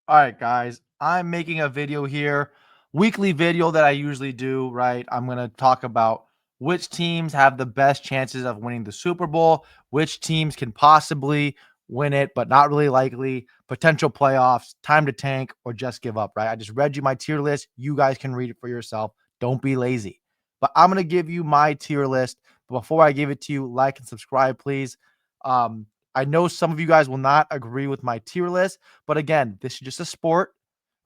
All right, guys, I'm making a video here, weekly video that I usually do, right? I'm going to talk about which teams have the best chances of winning the Super Bowl, which teams can possibly win it, but not really likely, potential playoffs, time to tank, or just give up, right? I just read you my tier list. You guys can read it for yourself. Don't be lazy. But I'm going to give you my tier list. But before I give it to you, like and subscribe, please. Um, I know some of you guys will not agree with my tier list. But again, this is just a sport,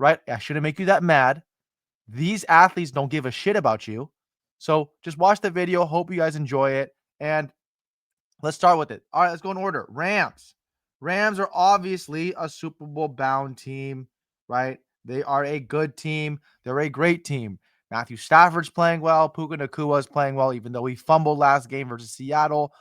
right? I shouldn't make you that mad. These athletes don't give a shit about you. So just watch the video. Hope you guys enjoy it. And let's start with it. All right, let's go in order. Rams. Rams are obviously a Super Bowl bound team, right? They are a good team. They're a great team. Matthew Stafford's playing well. Puka Nakua is playing well, even though he fumbled last game versus Seattle.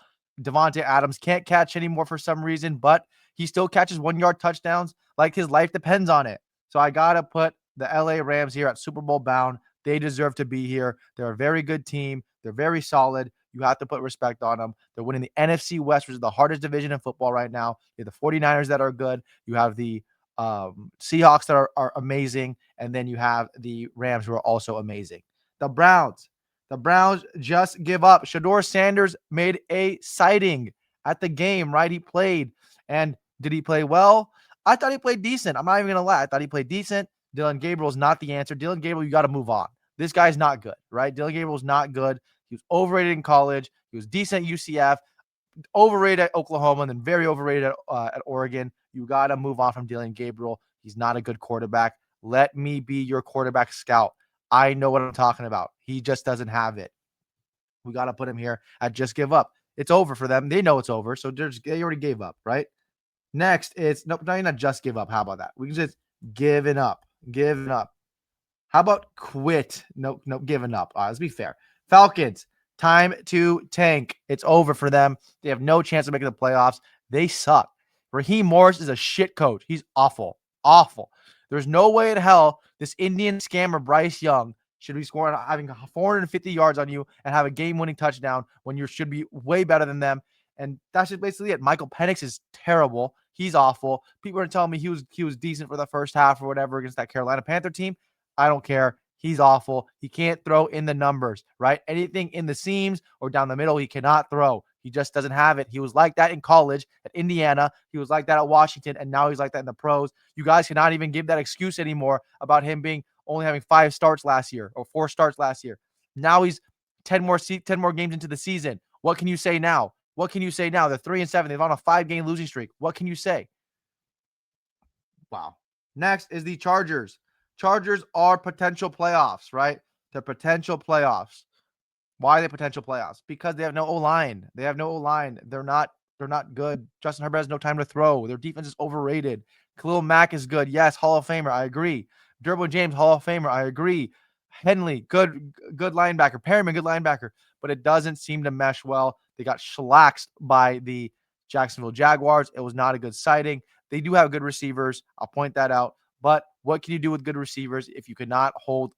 Devontae Adams can't catch anymore for some reason, but he still catches 1 yard touchdowns like his life depends on it. So I got to put the LA Rams here at Super Bowl bound. They deserve to be here. They're a very good team. They're very solid. You have to put respect on them. They're winning the NFC West, which is the hardest division in football right now. You have the 49ers that are good. You have the Seahawks that are amazing. And then you have the Rams who are also amazing. The Browns. The Browns just give up. Shador Sanders made a sighting at the game, right? He played. And did he play well? I thought he played decent. I'm not even going to lie. I thought he played decent. Dylan Gabriel is not the answer. Dylan Gabriel, you got to move on. This guy's not good, right? Dylan Gabriel's not good. He was overrated in college. He was decent at UCF, overrated at Oklahoma, and then very overrated at Oregon. You got to move on from Dylan Gabriel. He's not a good quarterback. Let me be your quarterback scout. I know what I'm talking about. He just doesn't have it. We got to put him here at just give up. It's over for them. They know it's over. So they already gave up, right? Next, it's no, not just give up. How about that? We can just giving up. Giving up. How about quit? No, giving up. Let's be fair. Falcons, time to tank. It's over for them. They have no chance of making the playoffs. They suck. Raheem Morris is a shit coach. He's awful. Awful. There's no way in hell this Indian scammer Bryce Young should be scoring, having 450 yards on you and have a game-winning touchdown when you should be way better than them. And that's just basically it. Michael Penix is terrible. He's awful. People are telling me he was decent for the first half or whatever against that Carolina Panther team. I don't care. He's awful. He can't throw in the numbers, right? Anything in the seams or down the middle, he cannot throw. He just doesn't have it. He was like that in college at Indiana. He was like that at Washington, and now he's like that in the pros. You guys cannot even give that excuse anymore about him being only having 5 starts last year or 4 starts last year. Now he's 10 more games into the season. What can you say now? What can you say now? They're 3-7. They've on a 5-game losing streak. What can you say? Wow. Next is the Chargers. Chargers are potential playoffs, right? They're potential playoffs. Why are they potential playoffs? Because they have no O-line. They have no O-line. They're not good. Justin Herbert has no time to throw. Their defense is overrated. Khalil Mack is good. Yes, Hall of Famer. I agree. Derwin James, Hall of Famer. I agree. Henley, good linebacker. Perryman, good linebacker. But it doesn't seem to mesh well. They got shellaxed by the Jacksonville Jaguars. It was not a good sighting. They do have good receivers. I'll point that out. But what can you do with good receivers if you cannot hold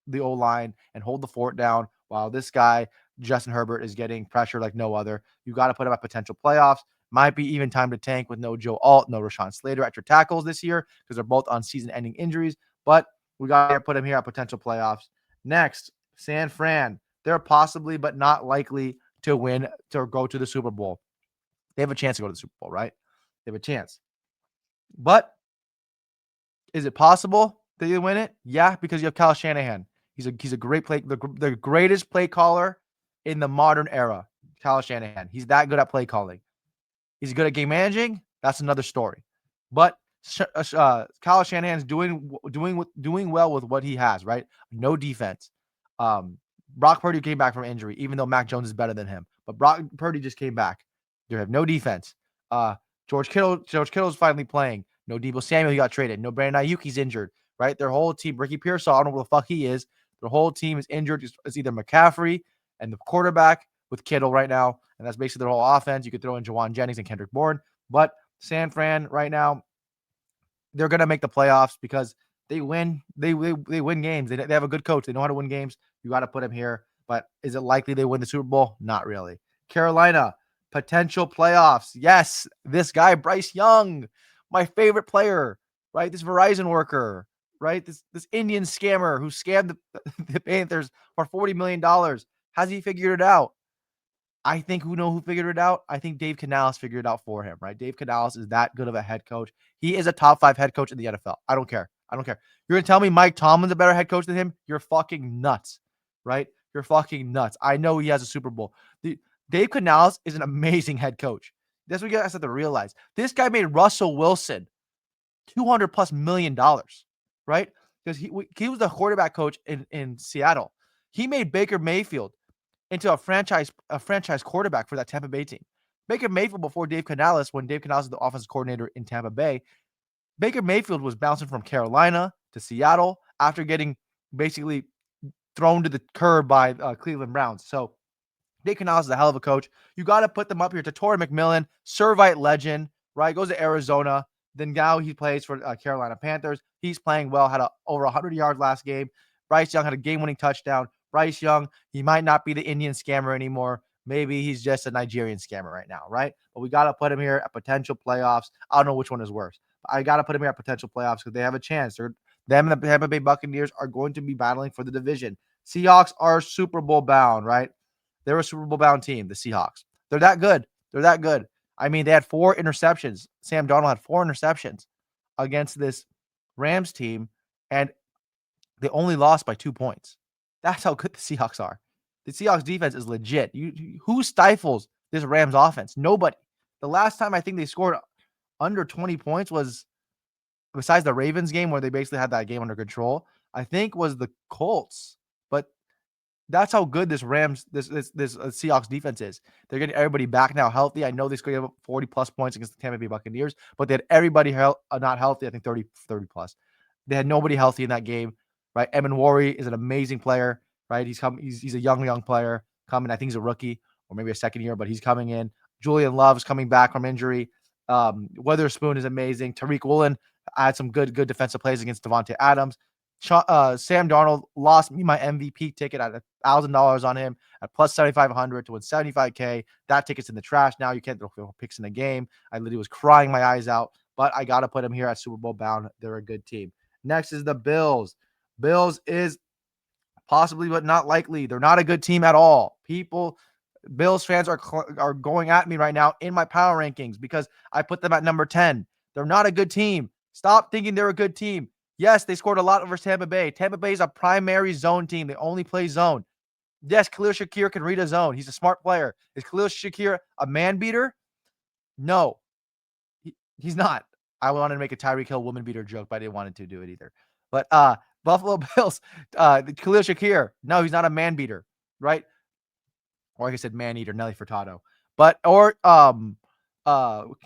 the O-line and hold the fort down while this guy, Justin Herbert, is getting pressure like no other? You got to put him at potential playoffs. Might be even time to tank with no Joe Alt, no Rashawn Slater at your tackles this year because they're both on season-ending injuries. But we got to put him here at potential playoffs. Next, San Fran. They're possibly, but not likely to win, to go to the Super Bowl. They have a chance to go to the Super Bowl, right? They have a chance. But is it possible that you win it? Yeah, because you have Kyle Shanahan. He's a great the greatest play caller in the modern era. Kyle Shanahan. He's that good at play calling. He's good at game managing. That's another story. But Kyle Shanahan's doing well with what he has. Right? No defense. Brock Purdy came back from injury, even though Mac Jones is better than him. But Brock Purdy just came back. They have no defense. George Kittle's finally playing. No Deebo Samuel, he got traded. No Brandon Ayuk, he's injured. Right? Their whole team, Ricky Pearsall, I don't know where the fuck he is. Their whole team is injured. It's either McCaffrey and the quarterback with Kittle right now, and that's basically their whole offense. You could throw in Jawan Jennings and Kendrick Bourne, but San Fran right now, they're gonna make the playoffs because they win. They win games. They have a good coach. They know how to win games. You got to put him here. But is it likely they win the Super Bowl? Not really. Carolina, potential playoffs. Yes, this guy, Bryce Young, my favorite player. right? This Verizon worker, right? This Indian scammer who scammed the Panthers for $40 million. Has he figured it out? I think who figured it out? I think Dave Canales figured it out for him, right? Dave Canales is that good of a head coach. He is a top 5 head coach in the NFL. I don't care. I don't care. You're gonna tell me Mike Tomlin's a better head coach than him? You're fucking nuts, right? You're fucking nuts. I know he has a Super Bowl. Dave Canales is an amazing head coach. That's what you guys have to realize. This guy made Russell Wilson $200+ million, right? Because he was the quarterback coach in Seattle. He made Baker Mayfield into a franchise quarterback for that Tampa Bay team. Baker Mayfield before Dave Canales, when Dave Canales was the offensive coordinator in Tampa Bay, Baker Mayfield was bouncing from Carolina to Seattle after getting basically thrown to the curb by Cleveland Browns. So Dave Canales is a hell of a coach. You got to put them up here. Torrey McMillan, Servite legend, right? Goes to Arizona. Then now he plays for Carolina Panthers. He's playing well. Had over 100 yards last game. Bryce Young had a game-winning touchdown. Bryce Young, he might not be the Indian scammer anymore. Maybe he's just a Nigerian scammer right now, right? But we got to put him here at potential playoffs. I don't know which one is worse. I got to put him here at potential playoffs because they have a chance. Them and the Tampa Bay Buccaneers are going to be battling for the division. Seahawks are Super Bowl bound, right? They're a Super Bowl bound team, the Seahawks. They're that good. They're that good. I mean, they had 4 interceptions. Sam Darnold had 4 interceptions against this Rams team, and they only lost by 2 points. That's how good the Seahawks are. The Seahawks defense is legit. Who stifles this Rams offense? Nobody. The last time I think they scored under 20 points was, besides the Ravens game where they basically had that game under control, I think was the Colts. But that's how good this Seahawks defense is. They're getting everybody back now healthy. I know they scored 40+ points against the Tampa Bay Buccaneers, but they had everybody not healthy. I think 30 plus. They had nobody healthy in that game, right? Emin Wari is an amazing player, right? He's a young player coming. I think he's a rookie or maybe a second year, but he's coming in. Julian Love is coming back from injury. Witherspoon is amazing. Tariq Woolen had some good defensive plays against Devontae Adams. Sam Darnold lost me my MVP ticket at $1,000 on him at plus 7,500 to win 75K. That ticket's in the trash now. You can't throw picks in a game. I literally was crying my eyes out, but I got to put him here at Super Bowl bound. They're a good team. Next is the Bills. Bills is possibly, but not likely. They're not a good team at all. Bills fans are going at me right now in my power rankings because I put them at number 10. They're not a good team. Stop thinking they're a good team. Yes, they scored a lot over Tampa Bay. Tampa Bay is a primary zone team. They only play zone. Yes, Khalil Shakir can read a zone. He's a smart player. Is Khalil Shakir a man beater? No, he's not. I wanted to make a Tyreek Hill woman beater joke, but I didn't want to do it either. But Buffalo Bills, Khalil Shakir, no, he's not a man beater, right? Or like I said, man eater, Nelly Furtado.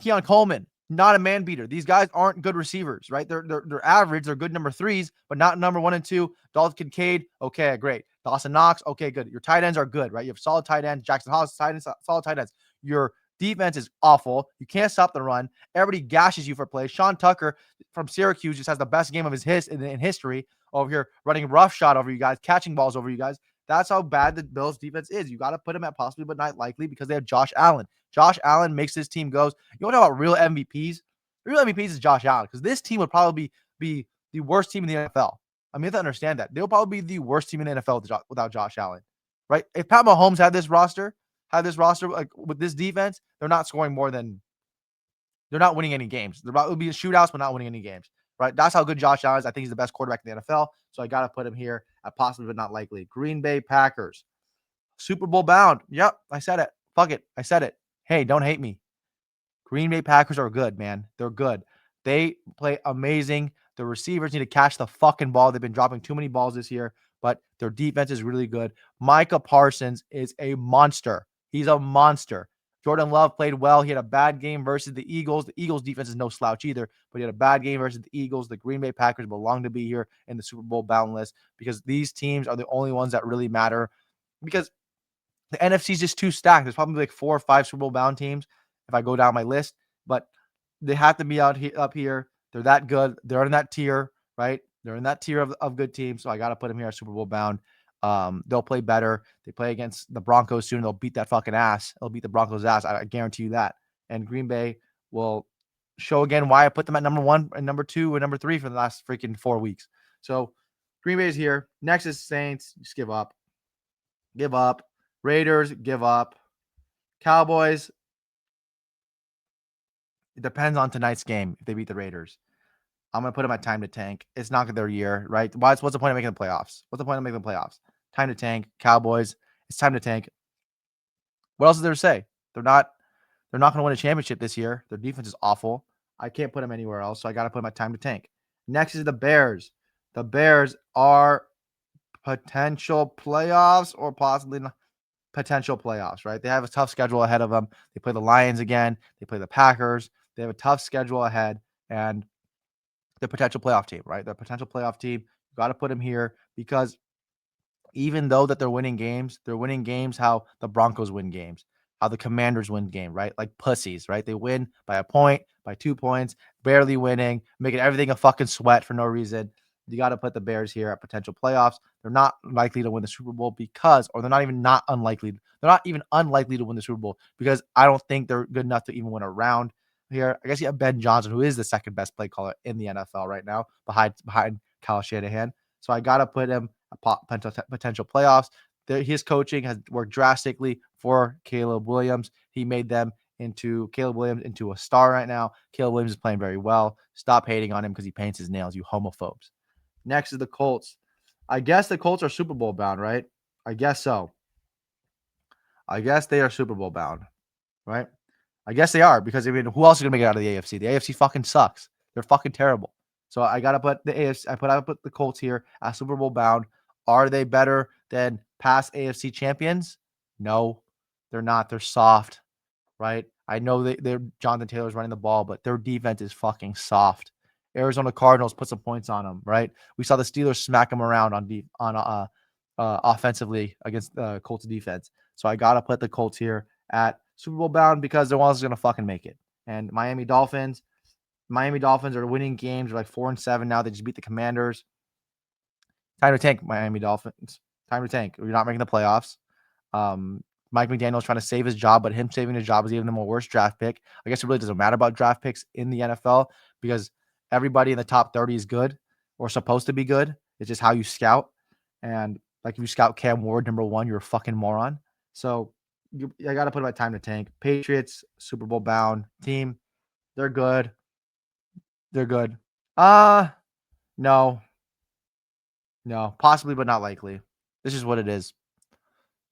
Keon Coleman, not a man beater. These guys aren't good receivers, right? They're average. They're good number 3s, but not number 1 and 2. Dalton Kincaid, okay, great. Dawson Knox, okay, good. Your tight ends are good, right? You have solid tight ends. Jackson Hollis, solid tight ends. Your defense is awful. You can't stop the run. Everybody gashes you for plays. Sean Tucker from Syracuse just has the best game of his in history over here, running roughshod over you guys, catching balls over you guys. That's how bad the Bills defense is. You got to put them at possibly but not likely because they have Josh Allen. Josh Allen makes this team goes. You want to talk about real MVPs? The real MVPs is Josh Allen because this team would probably be the worst team in the NFL. I mean, you have to understand that. They'll probably be the worst team in the NFL without Josh Allen, right? If Pat Mahomes had this roster like with this defense, they're not scoring more than – they're not winning any games. They're about to be shootouts, but not winning any games, right? That's how good Josh Allen is. I think he's the best quarterback in the NFL, so I got to put him here at possibly but not likely. Green Bay Packers, Super Bowl bound. Yep, I said it. Fuck it. I said it. Hey, don't hate me. Green Bay Packers are good, man. They're good. They play amazing. The receivers need to catch the fucking ball. They've been dropping too many balls this year, but their defense is really good. Micah Parsons is a monster. He's a monster. Jordan Love played well. He had a bad game versus the Eagles. The Eagles defense is no slouch either, but he had a bad game versus the Eagles. The Green Bay Packers belong to be here in the Super Bowl bound list because these teams are the only ones that really matter because the NFC is just too stacked. There's probably like 4 or 5 Super Bowl bound teams if I go down my list, but they have to be up here. They're that good. They're in that tier, right? They're in that tier of good teams. So I got to put them here at Super Bowl bound. They'll play better. They play against the Broncos soon. They'll beat that fucking ass. They'll beat the Broncos ass. I guarantee you that. And Green Bay will show again why I put them at number 1 and number 2 and number 3 for the last freaking 4 weeks. So Green Bay is here. Next is Saints. Just give up. Give up. Raiders, give up. Cowboys, it depends on tonight's game if they beat the Raiders. I'm going to put them at time to tank. It's not their year, right? What's the point of making the playoffs? What's the point of making the playoffs? Time to tank. Cowboys, it's time to tank. What else is there to say? They're not going to win a championship this year. Their defense is awful. I can't put them anywhere else, so I got to put them at time to tank. Next is the Bears. The Bears are potential playoffs or possibly not. Potential playoffs, right? They have a tough schedule ahead of them. They play the Lions again. They play the Packers. They have a tough schedule ahead, and the potential playoff team, right? They're a potential playoff team. You got to put them here because even though that they're winning games how the Broncos win games, how the Commanders win game, right? Like pussies, right? They win by a point, by 2 points, barely winning, making everything a fucking sweat for no reason. You got to put the Bears here at potential playoffs. They're not likely to win the Super Bowl or they're not even unlikely. They're not even unlikely to win the Super Bowl because I don't think they're good enough to even win a round here. I guess you have Ben Johnson, who is the second best play caller in the NFL right now, behind Kyle Shanahan. So I got to put him potential playoffs. His coaching has worked drastically for Caleb Williams. He made Caleb Williams into a star right now. Caleb Williams is playing very well. Stop hating on him because he paints his nails, you homophobes. Next is the Colts. I guess the Colts are Super Bowl bound, right? I guess so. I guess they are Super Bowl bound, right? I guess they are because, I mean, who else is going to make it out of the AFC? The AFC fucking sucks. They're fucking terrible. So I got to put the AFC, I put the Colts here as Super Bowl bound. Are they better than past AFC champions? No, they're not. They're soft, right? I know they're Jonathan Taylor's running the ball, but their defense is fucking soft. Arizona Cardinals put some points on them, right? We saw the Steelers smack them around on offensively against the Colts defense. So I got to put the Colts here at Super Bowl bound because they're ones going to fucking make it. And Miami Dolphins are winning games. They're like 4-7 now. They just beat the Commanders. Time to tank, Miami Dolphins. Time to tank. You're not making the playoffs. Mike McDaniel's trying to save his job, but him saving his job is even a worse draft pick. I guess it really doesn't matter about draft picks in the NFL because everybody in the top 30 is good or supposed to be good. It's just how you scout. And like if you scout Cam Ward number 1, you're a fucking moron. So I got to put my time to tank. Patriots, Super Bowl bound team. They're good. They're good. No, possibly, but not likely. This is what it is.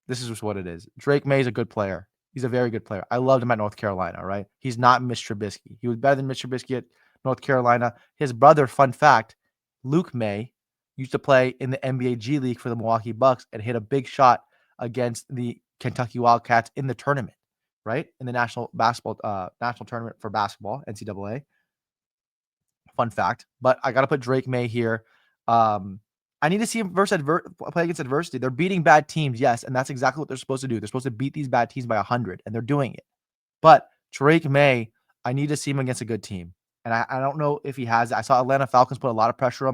This is just what it is. Drake May is a good player. He's a very good player. I loved him at North Carolina, right? He's not Mitch Trubisky. He was better than Mitch Trubisky at North Carolina. His brother, fun fact, Luke May, used to play in the NBA G League for the Milwaukee Bucks and hit a big shot against the Kentucky Wildcats in the tournament, right? In the national tournament for basketball, NCAA. Fun fact. But I got to put Drake May here. I need to see him play against adversity. They're beating bad teams, yes, and that's exactly what they're supposed to do. They're supposed to beat these bad teams by 100, and they're doing it. But Drake May, I need to see him against a good team, and I don't know if he has. I saw Atlanta Falcons put a lot of pressure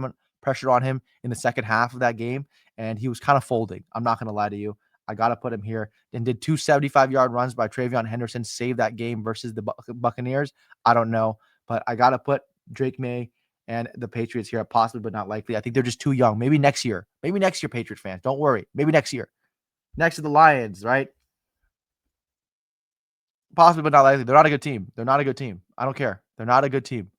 on him in the second half of that game, and he was kind of folding. I'm not going to lie to you. I got to put him here. And did 2 75-yard runs by Travion Henderson save that game versus the Buccaneers? I don't know, but I got to put Drake May and the Patriots here, possibly but not likely. I think they're just too young. Maybe next year. Patriot fans. Don't worry. Maybe next year. Next to the Lions, right? Possibly but not likely. They're not a good team. I don't care. They're not a good team.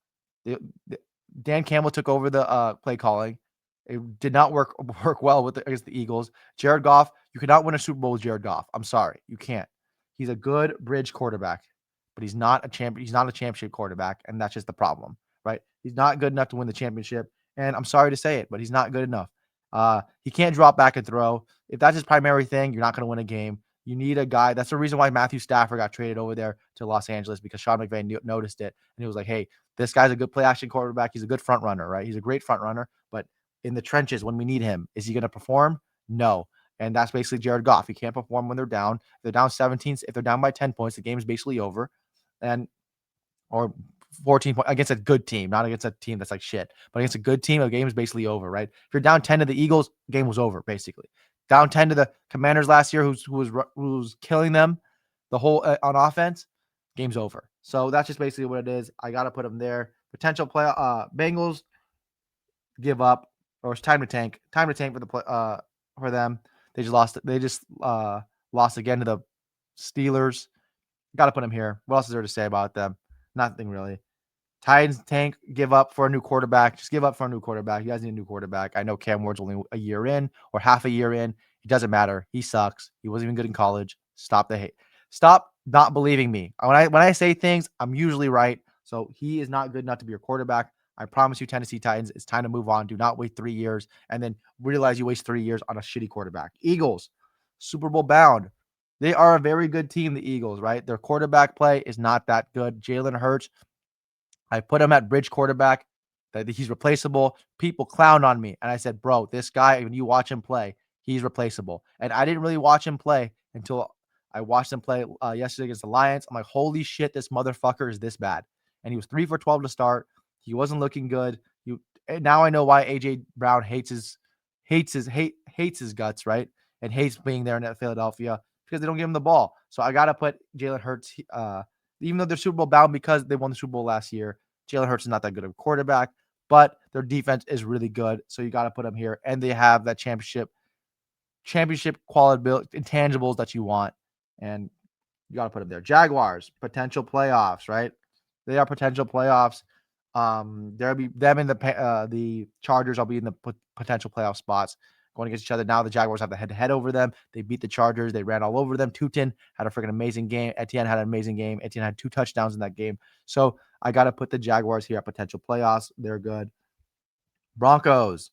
Dan Campbell took over the play calling. It did not work well against the Eagles. Jared Goff, you cannot win a Super Bowl with Jared Goff. I'm sorry. You can't. He's a good bridge quarterback, but he's not a champion. He's not a championship quarterback, and that's just the problem. Right? He's not good enough to win the championship. And I'm sorry to say it, but he's not good enough. He can't drop back and throw. If that's his primary thing, you're not going to win a game. You need a guy. That's the reason why Matthew Stafford got traded over there to Los Angeles because Sean McVay noticed it. And he was like, hey, this guy's a good play action quarterback. He's a good front runner, right? He's a great front runner. But in the trenches, when we need him, is he going to perform? No. And that's basically Jared Goff. He can't perform when they're down. If they're down 17, if they're down by 10 points, the game's basically over. Or 14 points against a good team, not against a team that's like shit, but against a good team, the game is basically over, right? If you're down 10 to the Eagles, game was over, basically. Down 10 to the Commanders last year, who was killing them the whole on offense. game's over. So that's just basically what it is. I got to put them there. Potential play Bengals give up, or it's time to tank. Time to tank for the for them. They just lost. They just lost again to the Steelers. Got to put them here. What else is there to say about them? Nothing really. Titans tank, give up for a new quarterback. Just give up for a new quarterback. You guys need a new quarterback. I know Cam Ward's only a year in or half a year in. It doesn't matter. He sucks. He wasn't even good in college. Stop the hate. Stop not believing me. When I say things, I'm usually right. So he is not good enough to be your quarterback. I promise you, Tennessee Titans, it's time to move on. Do not wait 3 years and then realize you waste 3 years on a shitty quarterback. Eagles, Super Bowl bound. They are a very good team, the Eagles, right? Their quarterback play is not that good. Jalen Hurts, I put him at bridge quarterback. That he's replaceable. People clown on me. And I said, bro, this guy, when you watch him play, he's replaceable. And I didn't really watch him play until I watched him play yesterday against the Lions. I'm like, holy shit, this motherfucker is this bad. And he was 3 for 12 to start. He wasn't looking good. Now I know why AJ Brown hates his guts, right? And hates being there in Philadelphia because they don't give him the ball. So I gotta put Jalen Hurts, even though they're Super Bowl bound because they won the Super Bowl last year. Jalen Hurts is not that good of a quarterback, but their defense is really good. So you got to put them here. And they have that championship quality intangibles that you want. And you got to put them there. Jaguars, potential playoffs, right? They are potential playoffs. There'll be them and the Chargers. I'll be in the potential playoff spots going against each other. Now the Jaguars have the head-to-head over them. They beat the Chargers. They ran all over them. Tutin had a freaking amazing game. Etienne had an amazing game. Etienne had 2 touchdowns in that game. So I got to put the Jaguars here at potential playoffs. They're good. Broncos,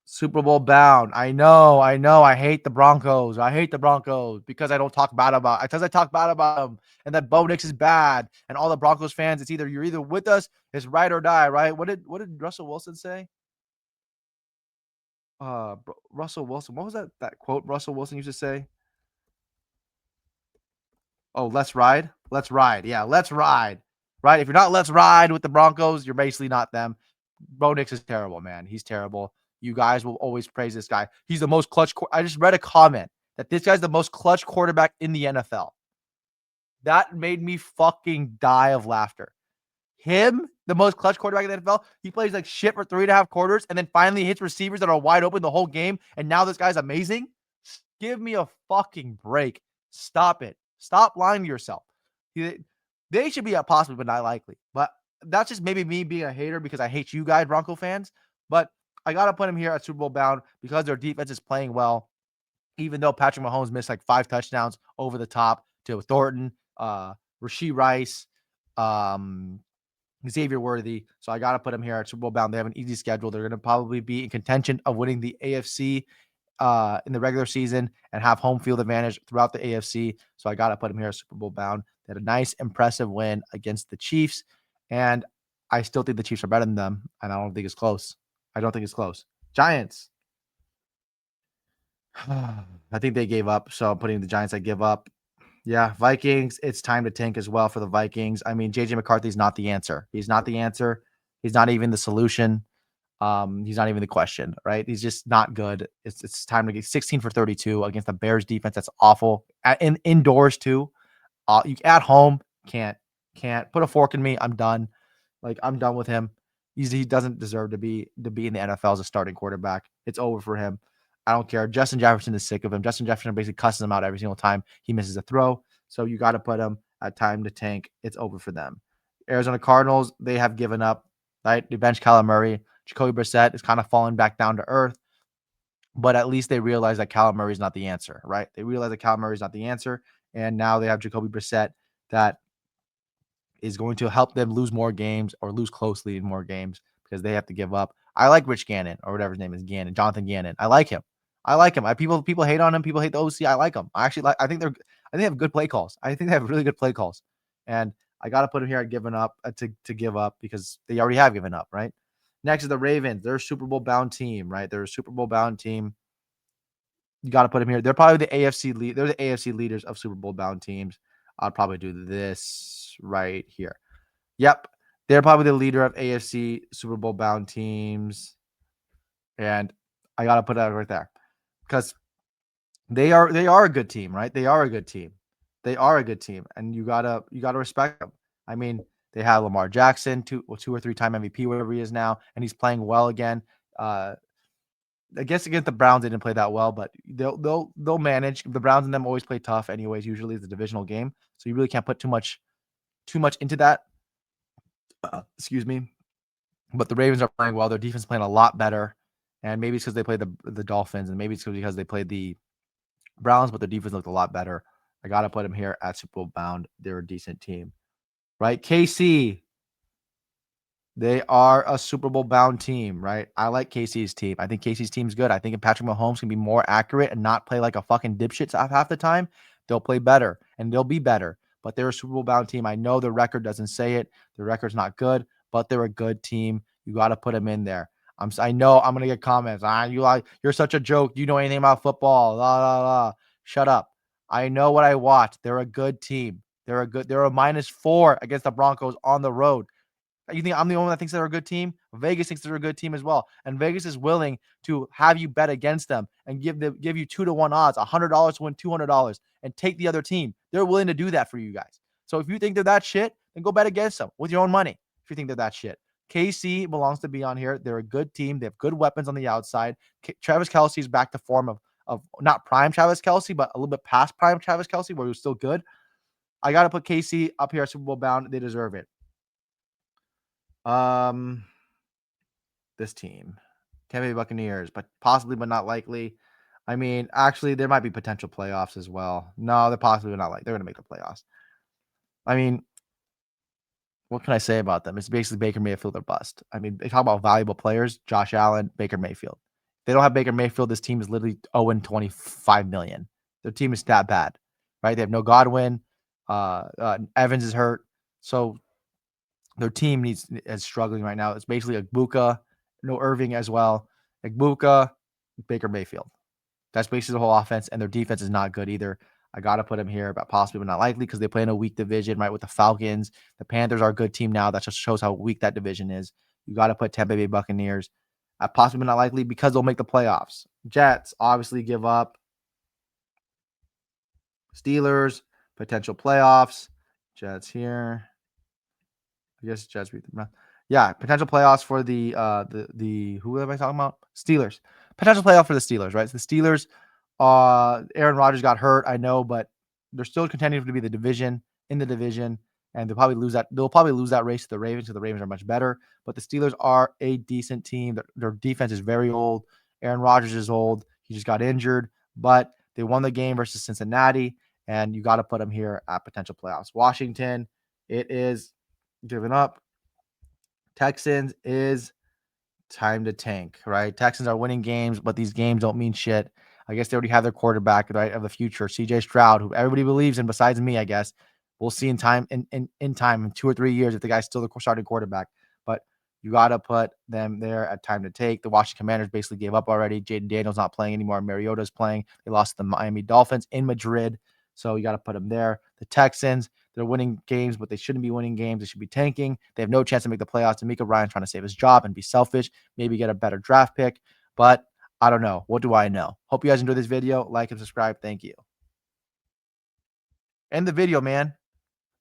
Super Bowl bound. I know. I hate the Broncos. I hate the Broncos because I don't talk bad about. Because I talk bad about them, and that Bo Nix is bad, and all the Broncos fans. It's either you're either with us, it's ride or die, right? What did Russell Wilson say? Russell Wilson. What was that quote Russell Wilson used to say? Oh, let's ride. Let's ride. Yeah, let's ride. Right? If you're not let's ride with the Broncos, you're basically not them. Bo Nix is terrible, man. He's terrible. You guys will always praise this guy. He's the most clutch. I just read a comment that this guy's the most clutch quarterback in the NFL. That made me fucking die of laughter. Him, the most clutch quarterback in the NFL, he plays like shit for 3.5 quarters and then finally hits receivers that are wide open the whole game. And now this guy's amazing. Give me a fucking break. Stop it. Stop lying to yourself. They should be a possible, but not likely. But that's just maybe me being a hater because I hate you guys, Bronco fans. But I got to put him here at Super Bowl bound because their defense is playing well. Even though Patrick Mahomes missed like 5 touchdowns over the top to Thornton, Rashee Rice, Xavier Worthy. So I got to put them here at Super Bowl bound. They have an easy schedule. They're going to probably be in contention of winning the AFC in the regular season and have home field advantage throughout the AFC. So I got to put them here at Super Bowl bound. They had a nice, impressive win against the Chiefs. And I still think the Chiefs are better than them. And I don't think it's close. I don't think it's close. Giants. I think they gave up. So I'm putting the Giants, I give up. Yeah, Vikings, it's time to tank as well for the Vikings. I mean, JJ McCarthy's not the answer. He's not the answer. He's not even the solution. He's not even the question, right? He's just not good. It's time to get 16 for 32 against the Bears defense. That's awful. Indoors too. You at home can't put a fork in me. I'm done. Like I'm done with him. He doesn't deserve to be in the NFL as a starting quarterback. It's over for him. I don't care. Justin Jefferson is sick of him. Justin Jefferson basically cusses him out every single time he misses a throw. So you got to put him at time to tank. It's over for them. Arizona Cardinals, they have given up, right? They bench Kyler Murray. Jacoby Brissett is kind of falling back down to earth, but at least they realize that Kyler Murray is not the answer, right? They realize that Kyler Murray is not the answer, and now they have Jacoby Brissett that is going to help them lose more games or lose closely in more games because they have to give up. I like Rich Gannon or whatever his name is, Jonathan Gannon. I like him. People hate on him. People hate the OC. I like him. I actually like. I think they have good play calls. I think they have really good play calls, and I got to put him here at giving up to give up because they already have given up, right? Next is the Ravens. They're a Super Bowl bound team, right? They're a Super Bowl bound team. You got to put them here. They're probably the AFC lead. They're the AFC leaders of Super Bowl bound teams. I'll probably do this right here. Yep. They're probably the leader of AFC Super Bowl bound teams. And I got to put that right there because they are a good team, right? They are a good team. They are a good team, and you gotta respect them. I mean, they have Lamar Jackson, two or three time MVP, whatever he is now, and he's playing well again. Uh, I guess against the Browns, they didn't play that well, but they'll manage. The Browns and them always play tough, anyways. Usually, it's a divisional game, so you really can't put too much into that. Excuse me. But the Ravens are playing well. Their defense is playing a lot better, and maybe it's because they played the Dolphins, and maybe it's because they played the Browns, but their defense looked a lot better. I gotta put them here at Super Bowl bound. They're a decent team, right? KC, they are a Super Bowl bound team, right? I like KC's team. I think KC's team's good. I think if Patrick Mahomes can be more accurate and not play like a fucking dipshit half the time, they'll play better and they'll be better. But they're a Super Bowl bound team. I know the record doesn't say it. The record's not good, but they're a good team. You got to put them in there. I know I'm gonna get comments. You're such a joke. You know anything about football? La la la. Shut up. I know what I watch. They're a good team. They're a -4 against the Broncos on the road. You think I'm the only one that thinks they're a good team? Vegas thinks they're a good team as well, and Vegas is willing to have you bet against them and give you 2-to-1 odds, $100 to win $200, and take the other team. They're willing to do that for you guys. So if you think they're that shit, then go bet against them with your own money. If you think they're that shit, KC belongs to be on here. They're a good team. They have good weapons on the outside. Travis Kelce's back to form of not prime Travis Kelce, but a little bit past prime Travis Kelce, where he was still good. I got to put KC up here at Super Bowl bound. They deserve it. Um, this team, Tampa Bay Buccaneers, but possibly, but not likely. I mean, actually, there might be potential playoffs as well. No, they're possibly not like they're going to make the playoffs. I mean, what can I say about them? It's basically Baker Mayfield or bust. I mean, they talk about valuable players: Josh Allen, Baker Mayfield. If they don't have Baker Mayfield, this team is literally 0-25 million. Their team is that bad, right? They have no Godwin. Evans is hurt, so their team is struggling right now. It's basically Agbuka, no Irving as well. Agbuka, Baker Mayfield. That's basically the whole offense, and their defense is not good either. I got to put them here, but possibly but not likely because they play in a weak division, right? With the Falcons. The Panthers are a good team now. That just shows how weak that division is. You got to put Tampa Bay Buccaneers at possibly but not likely because they'll make the playoffs. Jets obviously give up. Steelers, potential playoffs. Jets here. I guess Jets beat them. Yeah, potential playoffs for the who am I talking about? Steelers. Potential playoff for the Steelers, right? So the Steelers, Aaron Rodgers got hurt, I know, but they're still contending to be the division in the division, and they'll probably lose that. They'll probably lose that race to the Ravens, because the Ravens are much better. But the Steelers are a decent team. Their defense is very old. Aaron Rodgers is old. He just got injured, but they won the game versus Cincinnati, and you got to put them here at potential playoffs. Washington, it is given up. Texans is time to tank, right? Texans are winning games, but these games don't mean shit. I guess they already have their quarterback, right, of the future, CJ Stroud, who everybody believes in besides me, I guess. We'll see in time in time in 2 or 3 years if the guy's still the starting quarterback. But you got to put them there at time to take. The Washington Commanders basically gave up already. Jaden Daniels not playing anymore. Mariota's playing. They lost to the Miami Dolphins in Madrid. So you got to put them there. The Texans, they're winning games, but they shouldn't be winning games. They should be tanking. They have no chance to make the playoffs. D'Amico Ryan trying to save his job and be selfish, maybe get a better draft pick. But I don't know. What do I know? Hope you guys enjoyed this video. Like and subscribe. Thank you. End the video, man.